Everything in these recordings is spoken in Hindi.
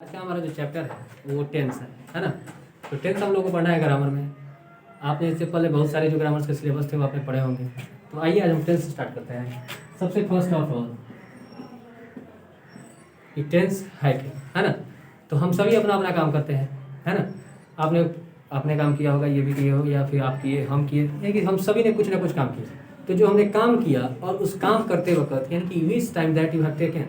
आज का हमारा जो चैप्टर है वो टेंस है ना। तो टेंस हम लोग को पढ़ना है ग्रामर में। आपने इससे पहले बहुत सारे जो ग्रामर्स के सिलेबस थे वो आपने पढ़े होंगे। तो आइए आज हम टेंस स्टार्ट करते हैं। सबसे फर्स्ट ऑफ ऑल कि टेंस है क्या, है ना। तो हम सभी अपना अपना काम करते हैं, है ना। आपने काम किया होगा, ये भी किए होगा, या फिर आप किए, हम किए, लेकिन हम सभी ने कुछ ना कुछ काम किया। तो जो हमने काम किया और उस काम करते वक्त यानी कि which time that you have taken,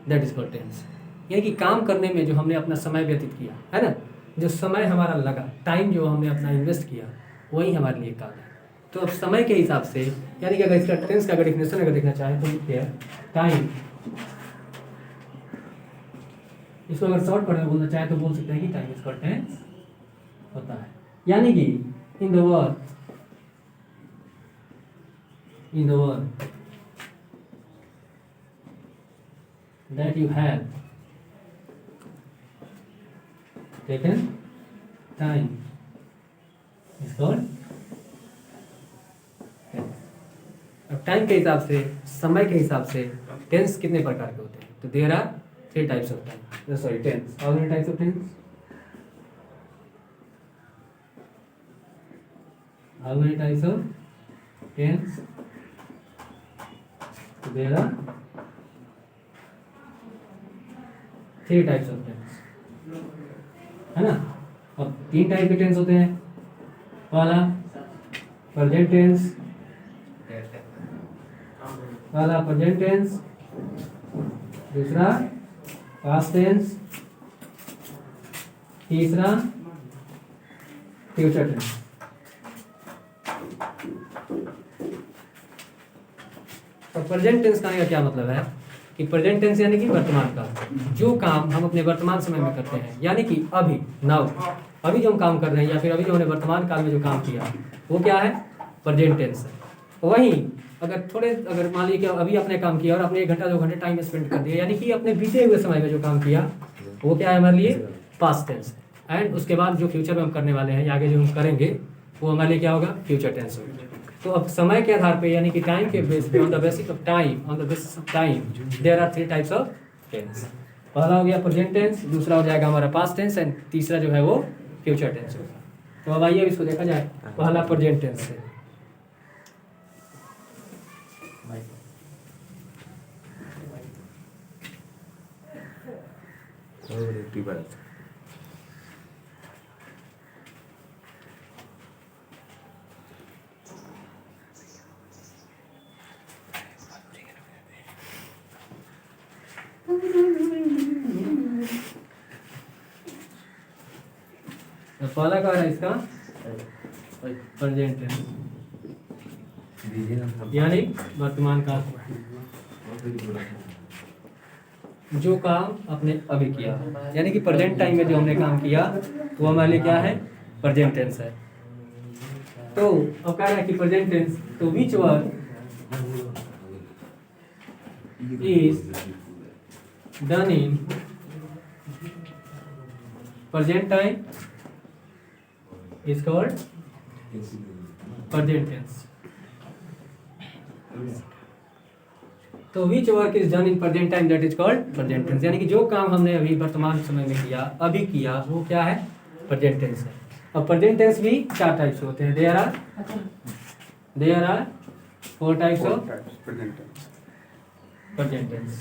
that is called tense. यानी कि काम करने में जो हमने अपना समय व्यतीत किया, है ना, जो समय हमारा लगा, टाइम जो हमने अपना इन्वेस्ट किया, वही हमारे लिए काम है। तो अब समय के हिसाब से यानी कि अगर इसका टेंस का अगर डेफिनेशन अगर देखना चाहें तो लिखते हैं टाइम। इसको अगर शॉर्ट करके बोलना चाहे तो बोल सकते हैं कि टाइम इज कॉल्ड टेंस होता है। यानी कि in the work that you have taken time is called tense। अब टाइम के हिसाब से, समय के हिसाब से टेंस कितने प्रकार के होते हैं? तो there are 3 types of time, sorry tense. How many types of tense? How many types of tense? There are 3 types of tense, है ना। अब 3 टाइप के टेंस होते हैं। पहला प्रेजेंट टेंस, दूसरा पास्ट टेंस, तीसरा फ्यूचर टेंस। तो प्रेजेंट टेंस कहने का क्या मतलब है कि प्रेजेंट टेंस यानी कि वर्तमान काल, जो काम हम अपने वर्तमान समय में करते हैं, यानी कि अभी, नाउ, अभी जो हम काम कर रहे हैं या फिर अभी जो हमने वर्तमान काल में जो काम किया वो क्या है? प्रेजेंट टेंस है। वहीं अगर मान लीजिए कि अभी आपने काम किया और आपने 1 घंटा 2 घंटे टाइम स्पेंड कर दिया, यानी कि अपने बीते हुए समय में जो काम किया वो क्या है हमारे लिए? Past tense. एंड उसके बाद जो फ्यूचर में हम करने वाले हैं, आगे जो हम करेंगे वो हमारे लिए क्या होगा? फ्यूचर टेंस होगा। तो अब समय के आधार पे यानी कि टाइम के बेस पे, on the basis of time there are 3 types of tense. पहला हो गया प्रेजेंट टेंस, दूसरा हो जाएगा हमारा पास्ट टेंस एंड तीसरा जो है वो फ्यूचर टेंस होगा। तो अब आइए इसको देखा जाए। पहला प्रेजेंट टेंस है। तो पहला क्या है इसका? प्रेजेंट टेंस यानी वर्तमान काल, जो काम आपने अभी किया, यानी कि प्रेजेंट टाइम में जो हमने काम किया वो हमारे लिए क्या है? प्रेजेंट टेंस है। तो अब कह रहा है कि प्रेजेंट टेंस, तो which work is done in present time is called present tense। तो which work is done in present time, that is called present tense। यानी कि जो काम हमने अभी वर्तमान समय में किया, अभी किया, वो क्या है? present tense है। अब present tense भी 4 टाइप्स होते हैं। there are 4 types of present tense।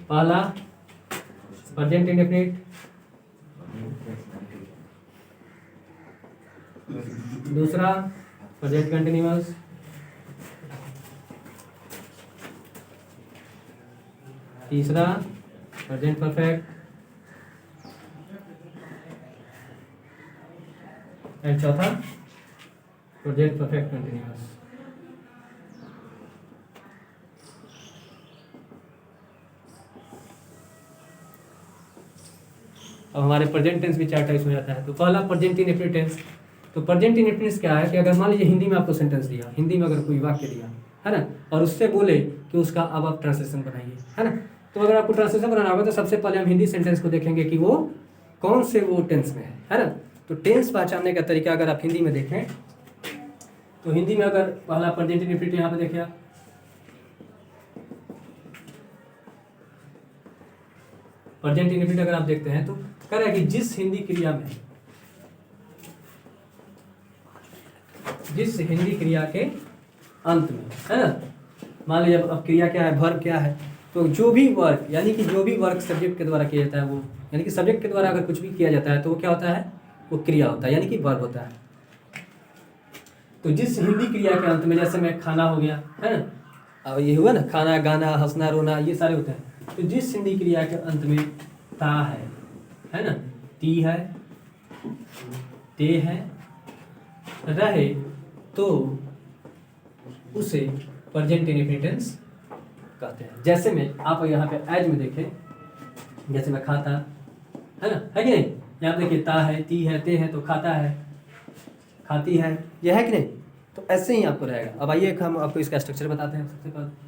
पहला present indefinite, दूसरा प्रेजेंट कंटिन्यूअस, तीसरा प्रेजेंट परफेक्ट एंड चौथा प्रेजेंट परफेक्ट कंटिन्यूअस। अब हमारे प्रेजेंट टेंस भी 4 टाइप्स हो जाता है। तो पहला प्रेजेंट इंडेफिनिट टेंस। तो प्रेजेंट इंडेफिनिट क्या है कि अगर मान लीजिए हिंदी में आपको सेंटेंस दिया, हिंदी में अगर कोई वाक्य दिया, है ना, और उससे बोले कि उसका अब आप ट्रांसलेशन बनाइए, है ना। तो अगर आपको ट्रांसलेशन बनाना होगा तो सबसे पहले हम हिंदी सेंटेंस को देखेंगे कि वो कौन से वो टेंस में है ना। तो टेंस पहचानने का तरीका अगर आप हिंदी में देखें तो हिंदी में अगर पहला प्रेजेंट इंडेफिनिट यहाँ पे देखिए आप, प्रेजेंट इंडेफिनिट अगर आप देखते हैं तो कह रहा है कि जिस हिंदी क्रिया के अंत में, है ना, मान लीजिए अब क्रिया क्या है, वर्ब क्या है, तो जो भी वर्क यानी कि जो भी वर्क सब्जेक्ट के द्वारा किया जाता है वो, यानी कि सब्जेक्ट के द्वारा अगर कुछ भी किया जाता है तो वो क्या होता है, वो क्रिया होता है, यानी कि वर्ब होता है। तो जिस हिंदी क्रिया के अंत में, जैसे मैं खाना हो गया, है ना, अब ये हुआ ना, खाना, गाना, हंसना, रोना, ये सारे होते हैं। तो जिस हिंदी क्रिया के अंत में ता है ना, ती है, ते है, रहे, तो उसे प्रेजेंट इंडेफिनिट टेंस कहते हैं। जैसे में आप यहाँ पे एज में देखें, जैसे मैं खाता, है ना, है कि नहीं, यहाँ पे देखिए ता है, ती है, ते है, तो खाता है, खाती है, ये है कि नहीं। तो ऐसे ही आपको रहेगा। अब आइए हम आपको इसका स्ट्रक्चर बताते हैं। सबसे पहले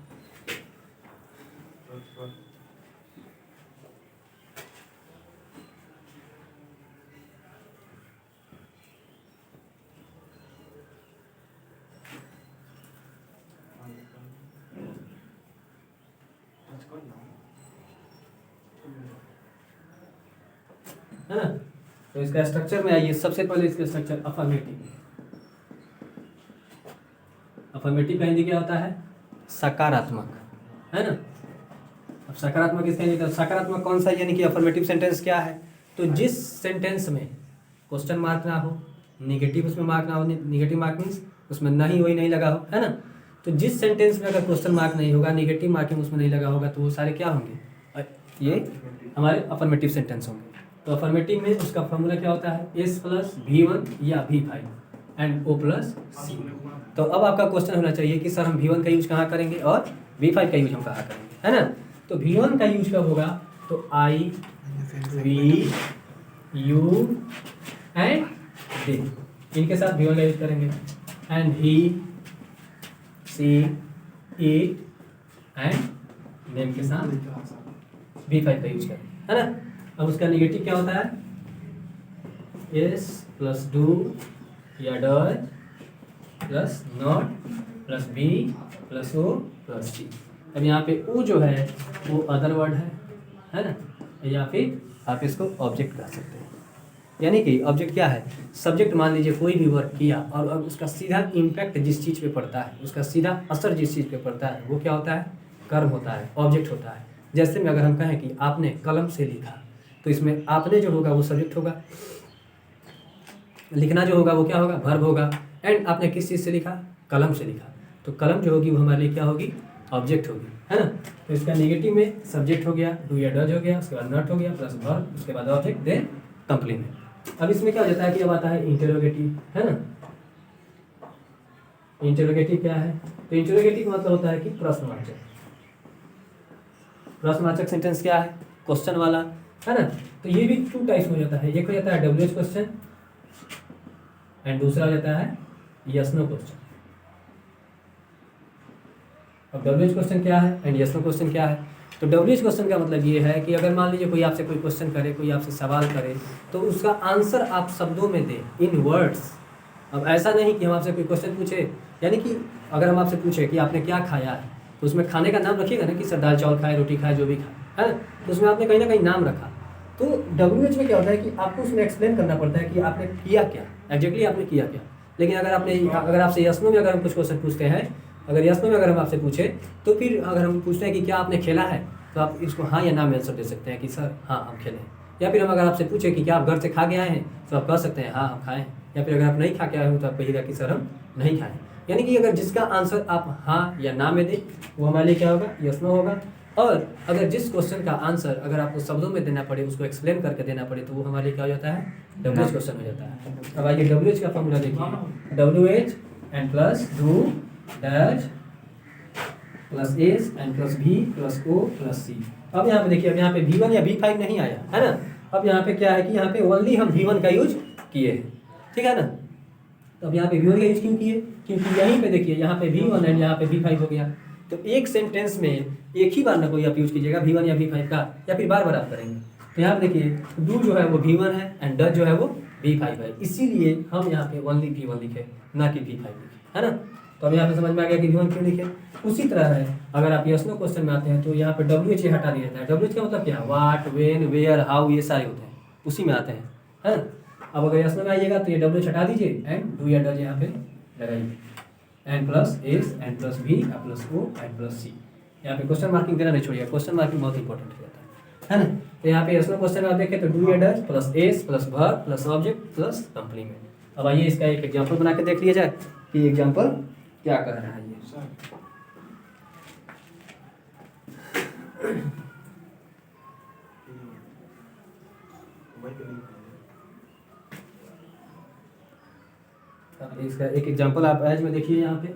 है ना, तो इसका स्ट्रक्चर में आइए। सबसे पहले इसका स्ट्रक्चर अफर्मेटिव। अफर्मेटिव का हिंदी क्या होता है, सकारात्मक, है ना। अब सकारात्मक इसका हिंदी, तो सकारात्मक कौन सा, यानी कि अफर्मेटिव सेंटेंस क्या है, तो जिस सेंटेंस में क्वेश्चन मार्क ना हो, निगेटिव उसमें मार्क ना हो, निगेटिव मार्क मीन्स उसमें नहीं वही नहीं लगा हो, है ना। तो जिस सेंटेंस में अगर क्वेश्चन मार्क नहीं होगा, निगेटिव मार्किंग उसमें नहीं लगा होगा, तो वो सारे क्या होंगे, ये हमारे अफर्मेटिव सेंटेंस होंगे। तो अफर्मेटिव में उसका फॉर्मूला क्या होता है, S+V1 या V5 एंड O+C। तो अब आपका क्वेश्चन होना चाहिए कि सर हम V1 का यूज कहाँ करेंगे और V5 का यूज हम कहाँ करेंगे, है ना। तो V1 का यूज कब होगा, तो I, V, U and D, इनके साथ V1 का यूज करेंगे, and V, C, E and name के साथ V5 का यूज करेंगे, है ना। अब उसका नेगेटिव क्या होता है, S+do या does plus not plus B+O+C। अब यहाँ पे O जो है वो अदर वर्ड है ना, या फिर आप इसको ऑब्जेक्ट कह सकते हैं। यानी कि ऑब्जेक्ट क्या है, सब्जेक्ट मान लीजिए कोई भी वर्क किया और अब उसका सीधा इम्पैक्ट जिस चीज़ पे पड़ता है, उसका सीधा असर जिस चीज़ पे पड़ता है, वो क्या होता है, कर्म होता है, ऑब्जेक्ट होता है। जैसे में अगर हम कहें कि आपने कलम से लिखा, तो इसमें आपने जो होगा वो सब्जेक्ट होगा, लिखना जो होगा वो क्या होगा, वर्ब होगा, एंड आपने किस चीज़ से लिखा, कलम से लिखा, तो कलम जो होगी वो हमारे लिए क्या होगी, ऑब्जेक्ट होगी, है ना। तो इसका नेगेटिव में सब्जेक्ट हो गया, डू या डज हो गया, उसके बाद नॉट हो गया, प्लस वर्ब, उसके बाद ऑब्जेक्ट, देन कंप्लीमेंट। अब इसमें क्या हो जाता है कि अब आता है इंटेरोगेटिव, है ना। इंटेरोगेटिव क्या है, तो इंटेरोगेटिव मतलब होता है कि प्रश्नवाचक। प्रश्नवाचक सेंटेंस क्या है, क्वेश्चन वाला, है ना। तो ये भी 2 टाइप्स में हो जाता है, एक हो जाता है WH क्वेश्चन एंड दूसरा हो जाता है यस नो क्वेश्चन। अब WH क्वेश्चन क्या है एंड यस नो क्वेश्चन क्या है, तो WH क्वेश्चन का मतलब ये है कि अगर मान लीजिए कोई आपसे कोई क्वेश्चन करे, कोई आपसे सवाल करे, तो उसका आंसर आप शब्दों में दें, इन वर्ड्स। अब ऐसा नहीं कि हम आपसे कोई क्वेश्चन पूछे, यानी कि अगर हम आपसे पूछे कि आपने क्या खाया है, तो उसमें खाने का नाम रखिएगा ना, कि सर दाल चावल खाए, रोटी खाए, जो भी खाए, है ना, तो उसमें आपने कहीं ना कहीं नाम रखा। तो WH में क्या होता है कि आपको उसमें एक्सप्लेन करना पड़ता है कि आपने किया क्या, एग्जैक्टली आपने किया क्या। लेकिन अगर आपसे यस नो में अगर हम कुछ क्वेश्चन पूछते हैं, अगर यस नो में अगर हम आपसे पूछे, तो फिर अगर हम पूछते हैं कि क्या आपने खेला है, तो आप इसको हाँ या ना में आंसर दे सकते हैं कि सर हाँ हम खेले हैं। या फिर हम अगर आपसे पूछे कि क्या आप घर से खा के आए हैं, तो आप कह सकते हैं हाँ हम खाए हैं। या फिर अगर आप नहीं खा के आए हो, तो आप कहिएगा कि सर हम नहीं खाए। यानी कि अगर जिसका आंसर आप हाँ या ना में दें, वो हमारे लिए क्या होगा, यस नो होगा। और अगर जिस क्वेश्चन का आंसर अगर आपको शब्दों में देना पड़े, उसको एक्सप्लेन करके देना पड़े, तो वो हमारे लिए क्या हो जाता है, WH क्वेश्चन हो जाता है। अब आइए WH का फॉर्मूला देखिए, WH and plus do dash plus S and plus V plus O plus C। अब यहाँ पे देखिए, अब यहाँ पे V1 या V5 नहीं आया, है ना। अब यहाँ पे क्या है कि यहाँ पे ओनली हम V1 का यूज किए हैं, ठीक है ना। तो अब यहाँ पे V1 का यूज क्यों किए, क्योंकि यहीं पे देखिए यहाँ पे V1 एंड यहाँ पे V5 हो गया। तो एक सेंटेंस में एक ही बार ना कोई आप यूज कीजिएगा V1 या V5 का, या फिर बार बार आप करेंगे। तो यहाँ पे देखिए डू जो है वो V1 है एंड डज जो है वो V5 है, इसीलिए हम यहाँ पे ओनली V1 लिखे, ना कि V5 लिखे, है ना। तो अब यहाँ पे समझ में आ गया कि V1 क्यों लिखे। उसी तरह है, अगर आप यस नो क्वेश्चन में आते हैं तो यहाँ पे WH हटा दिया जाता है। WH का मतलब क्या, वाट, वेन, वेयर, हाउ, ये सारे होते हैं, उसी में आते हैं, है ना। अब अगर यस नो में आइएगा तो ये WH हटा दीजिए एंड डू या डज यहाँ पे लगाइए, N plus S, N plus V, plus O, N plus C. यहाँ पे क्वेश्चन मार्किंग देना नहीं छोड़िए, क्वेश्चन मार्किंग बहुत इंपॉर्टेंट हो जाता है ना। तो यहाँ पे यस नो क्वेश्चन में आप देखें तो डू या does plus S plus verb plus object plus complement. अब आइए इसका एक एग्जाम्पल बना के देख लिया जाए कि एग्जाम्पल क्या कह रहा है ये। अब इसका एक एग्जाम्पल आप एज में देखिए यहाँ पे,